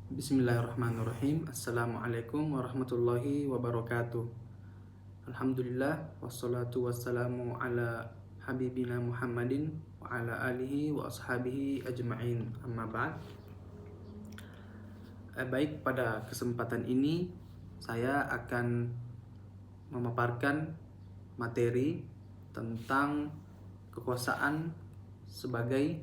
Bismillahirrahmanirrahim. Assalamualaikum warahmatullahi wabarakatuh. Alhamdulillah wassalatu wassalamu ala habibina Muhammadin wa ala alihi wa ashabihi ajma'in. Amma ba'd. Baik, pada kesempatan ini saya akan memaparkan materi tentang kekuasaan sebagai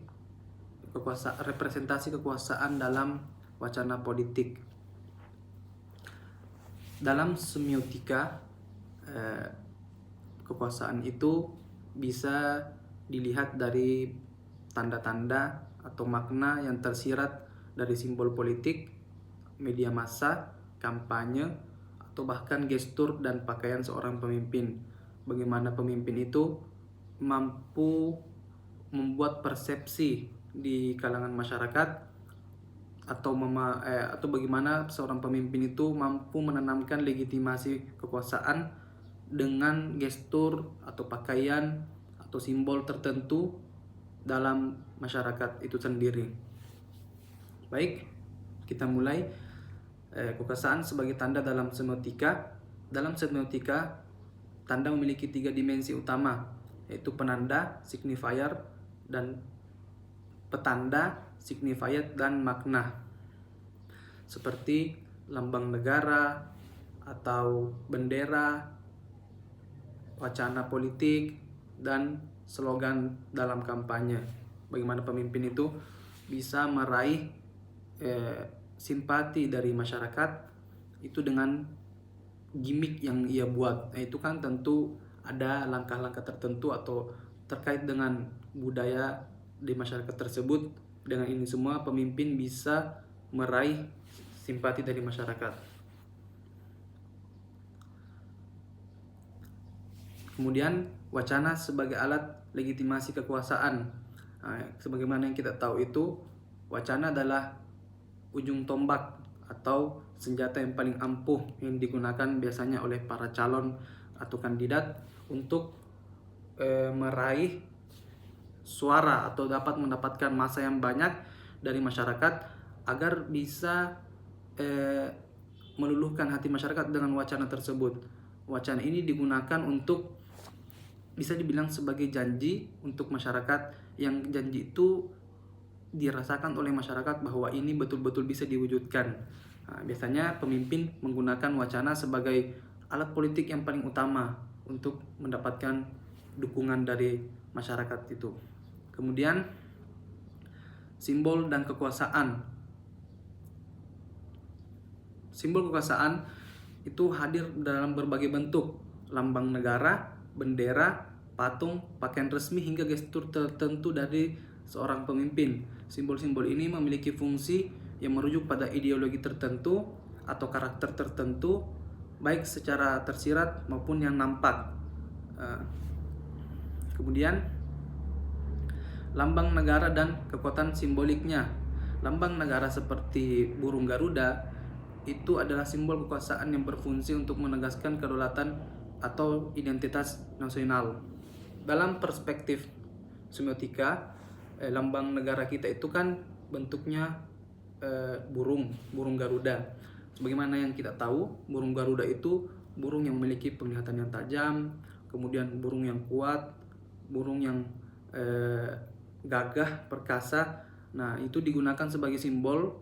representasi kekuasaan dalam wacana politik. Dalam semiotika, kekuasaan itu bisa dilihat dari tanda-tanda atau makna yang tersirat dari simbol politik, media massa, kampanye, atau bahkan gestur dan pakaian seorang pemimpin. Bagaimana pemimpin itu mampu membuat persepsi di kalangan masyarakat, atau bagaimana seorang pemimpin itu mampu menanamkan legitimasi kekuasaan dengan gestur atau pakaian atau simbol tertentu dalam masyarakat itu sendiri. Baik, kita mulai. Kekuasaan sebagai tanda dalam semiotika. Dalam semiotika, tanda memiliki 3 dimensi utama, yaitu penanda, signifier, dan petanda, signifier, dan makna. Seperti lambang negara atau bendera, wacana politik, dan slogan dalam kampanye. Bagaimana pemimpin itu bisa meraih simpati dari masyarakat itu dengan gimmick yang ia buat. Itu kan tentu ada langkah-langkah tertentu atau terkait dengan budaya di masyarakat tersebut. Dengan ini semua pemimpin bisa meraih simpati dari masyarakat. Kemudian wacana sebagai alat legitimasi kekuasaan. Sebagaimana yang kita tahu itu, wacana adalah ujung tombak atau senjata yang paling ampuh yang digunakan biasanya oleh para calon atau kandidat untuk meraih suara atau dapat mendapatkan massa yang banyak dari masyarakat agar bisa meluluhkan hati masyarakat dengan wacana tersebut. Wacana ini digunakan untuk bisa dibilang sebagai janji untuk masyarakat, yang janji itu dirasakan oleh masyarakat bahwa ini betul-betul bisa diwujudkan. Biasanya pemimpin menggunakan wacana sebagai alat politik yang paling utama untuk mendapatkan dukungan dari masyarakat itu. Kemudian simbol dan kekuasaan. Simbol kekuasaan itu hadir dalam berbagai bentuk: lambang negara, bendera, patung, pakaian resmi, hingga gestur tertentu dari seorang pemimpin. Simbol-simbol ini memiliki fungsi yang merujuk pada ideologi tertentu atau karakter tertentu, baik secara tersirat maupun yang nampak. Kemudian lambang negara dan kekuatan simboliknya. Lambang negara seperti burung Garuda itu adalah simbol kekuasaan yang berfungsi untuk menegaskan kedaulatan atau identitas nasional. Dalam perspektif semiotika, lambang negara kita itu kan bentuknya burung Garuda. Sebagaimana yang kita tahu, burung Garuda itu burung yang memiliki penglihatan yang tajam, kemudian burung yang kuat, burung yang gagah, perkasa. Nah, itu digunakan sebagai simbol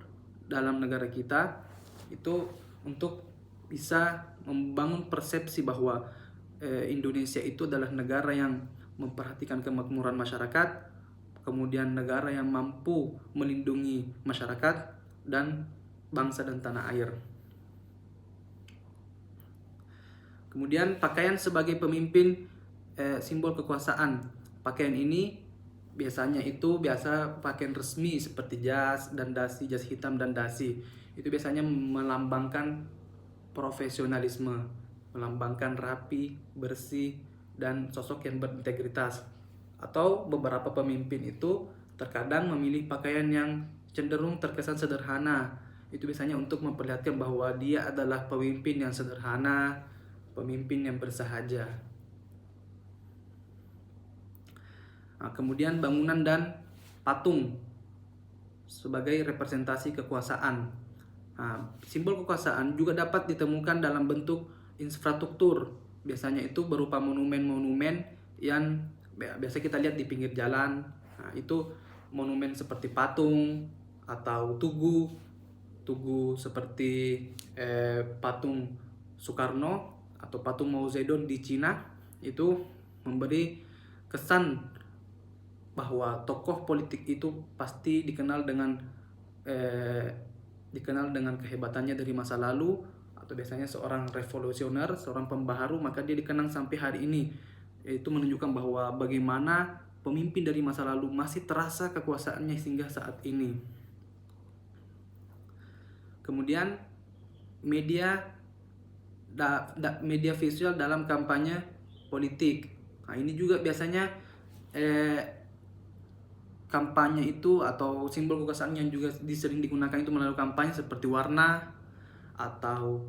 dalam negara kita itu untuk bisa membangun persepsi bahwa Indonesia itu adalah negara yang memperhatikan kemakmuran masyarakat, kemudian negara yang mampu melindungi masyarakat dan bangsa dan tanah air. Kemudian pakaian sebagai pemimpin, simbol kekuasaan. Pakaian ini biasanya pakaian resmi seperti jas dan dasi, jas hitam dan dasi. Itu biasanya melambangkan profesionalisme, melambangkan rapi, bersih, dan sosok yang berintegritas. Atau beberapa pemimpin itu terkadang memilih pakaian yang cenderung terkesan sederhana. Itu biasanya untuk memperlihatkan bahwa dia adalah pemimpin yang sederhana, pemimpin yang bersahaja. Kemudian bangunan dan patung sebagai representasi kekuasaan. Nah, simbol kekuasaan juga dapat ditemukan dalam bentuk infrastruktur. Biasanya itu berupa monumen-monumen yang biasa kita lihat di pinggir jalan. Nah, itu monumen seperti patung atau tugu, tugu seperti patung Soekarno atau patung Mao Zedong di Cina, itu memberi kesan bahwa tokoh politik itu pasti dikenal dengan kehebatannya dari masa lalu, atau biasanya seorang revolusioner, seorang pembaharu, maka dia dikenang sampai hari ini. Itu menunjukkan bahwa bagaimana pemimpin dari masa lalu masih terasa kekuasaannya hingga saat ini. Kemudian media visual dalam kampanye politik. Nah, ini juga biasanya kampanye itu atau simbol kekuasaan yang juga sering digunakan itu melalui kampanye seperti warna atau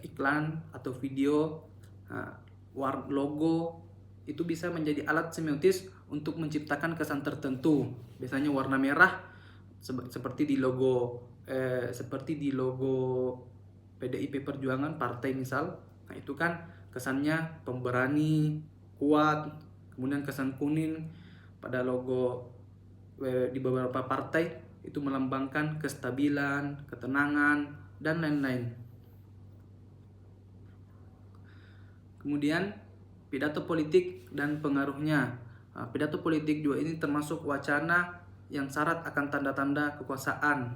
iklan atau video. Logo itu bisa menjadi alat semiotis untuk menciptakan kesan tertentu. Biasanya warna merah seperti di logo PDIP Perjuangan partai misal. Nah, itu kan kesannya pemberani, kuat. Kemudian kesan kuning pada logo di beberapa partai itu melambangkan kestabilan, ketenangan, dan lain-lain. Kemudian pidato politik dan pengaruhnya. Nah, pidato politik juga ini termasuk wacana yang syarat akan tanda-tanda kekuasaan.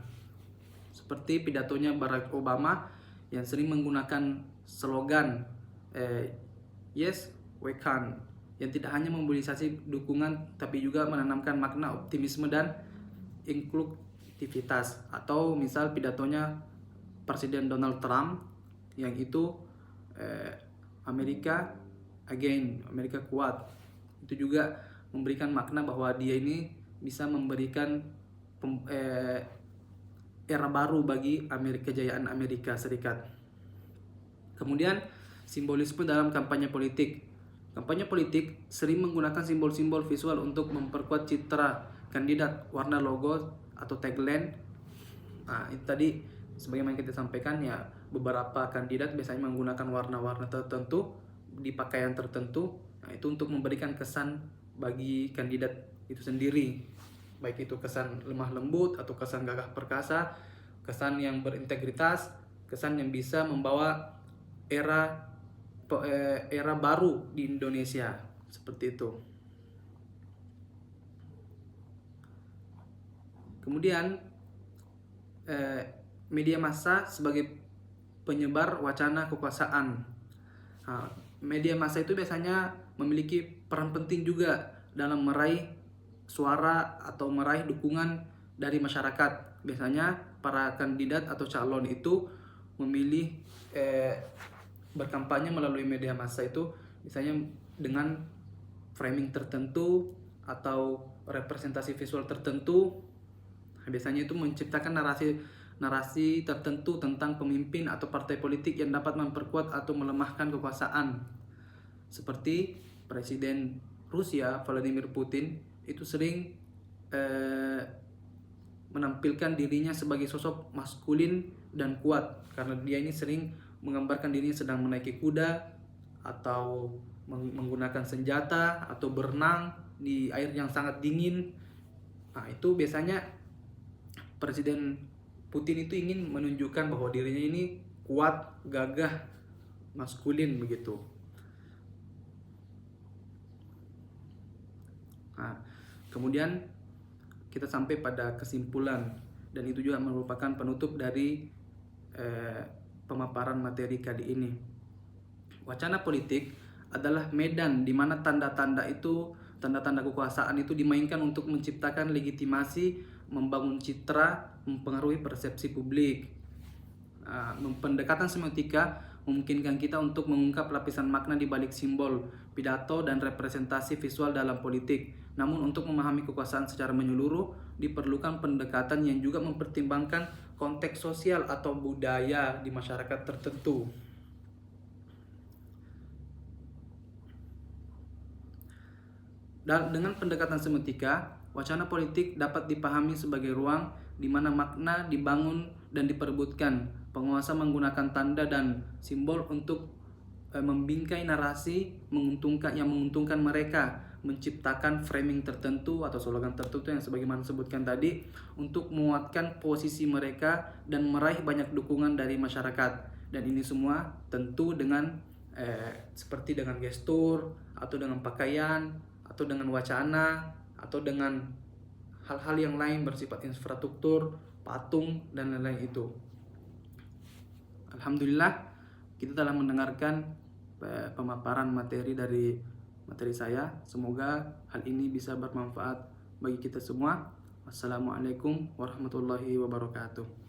Seperti pidatonya Barack Obama yang sering menggunakan slogan Yes, we can, yang tidak hanya memobilisasi dukungan tapi juga menanamkan makna optimisme dan inklusivitas. Atau misal pidatonya Presiden Donald Trump yang itu Amerika again, Amerika kuat. Itu juga memberikan makna bahwa dia ini bisa memberikan era baru bagi kejayaan Amerika Serikat. Kemudian simbolisme dalam kampanye politik. Kampanye politik sering menggunakan simbol-simbol visual untuk memperkuat citra kandidat, warna logo atau tagline. Nah, itu tadi sebagaimana kita sampaikan ya, beberapa kandidat biasanya menggunakan warna-warna tertentu di pakaian tertentu. Nah, itu untuk memberikan kesan bagi kandidat itu sendiri, baik itu kesan lemah lembut atau kesan gagah perkasa, kesan yang berintegritas, kesan yang bisa membawa era baru di Indonesia, seperti itu. Kemudian media massa sebagai penyebar wacana kekuasaan. Nah, media massa itu biasanya memiliki peran penting juga dalam meraih suara atau meraih dukungan dari masyarakat. Biasanya para kandidat atau calon itu memilih berkampanye melalui media massa itu misalnya dengan framing tertentu atau representasi visual tertentu. Biasanya itu menciptakan narasi tertentu tentang pemimpin atau partai politik yang dapat memperkuat atau melemahkan kekuasaan. Seperti Presiden Rusia Vladimir Putin itu sering menampilkan dirinya sebagai sosok maskulin dan kuat, karena dia ini sering menggambarkan dirinya sedang menaiki kuda atau menggunakan senjata atau berenang di air yang sangat dingin. Nah, itu biasanya Presiden Putin itu ingin menunjukkan bahwa dirinya ini kuat, gagah, maskulin begitu. Nah, kemudian kita sampai pada kesimpulan, dan itu juga merupakan penutup dari pemaparan materi kali ini. Wacana politik adalah medan di mana tanda-tanda kekuasaan itu dimainkan untuk menciptakan legitimasi, membangun citra, mempengaruhi persepsi publik. Pendekatan semiotika memungkinkan kita untuk mengungkap lapisan makna di balik simbol, pidato, dan representasi visual dalam politik. Namun untuk memahami kekuasaan secara menyeluruh diperlukan pendekatan yang juga mempertimbangkan konteks sosial atau budaya di masyarakat tertentu. Dan dengan pendekatan semiotika, wacana politik dapat dipahami sebagai ruang di mana makna dibangun dan diperebutkan. Penguasa menggunakan tanda dan simbol untuk membingkai narasi yang menguntungkan mereka, menciptakan framing tertentu atau slogan tertentu yang sebagaimana disebutkan tadi untuk menguatkan posisi mereka dan meraih banyak dukungan dari masyarakat. Dan ini semua tentu dengan seperti dengan gestur atau dengan pakaian atau dengan wacana atau dengan hal-hal yang lain bersifat infrastruktur, patung dan lain-lain itu. Alhamdulillah kita telah mendengarkan pemaparan materi saya. Semoga hal ini bisa bermanfaat bagi kita semua. Wassalamualaikum warahmatullahi wabarakatuh.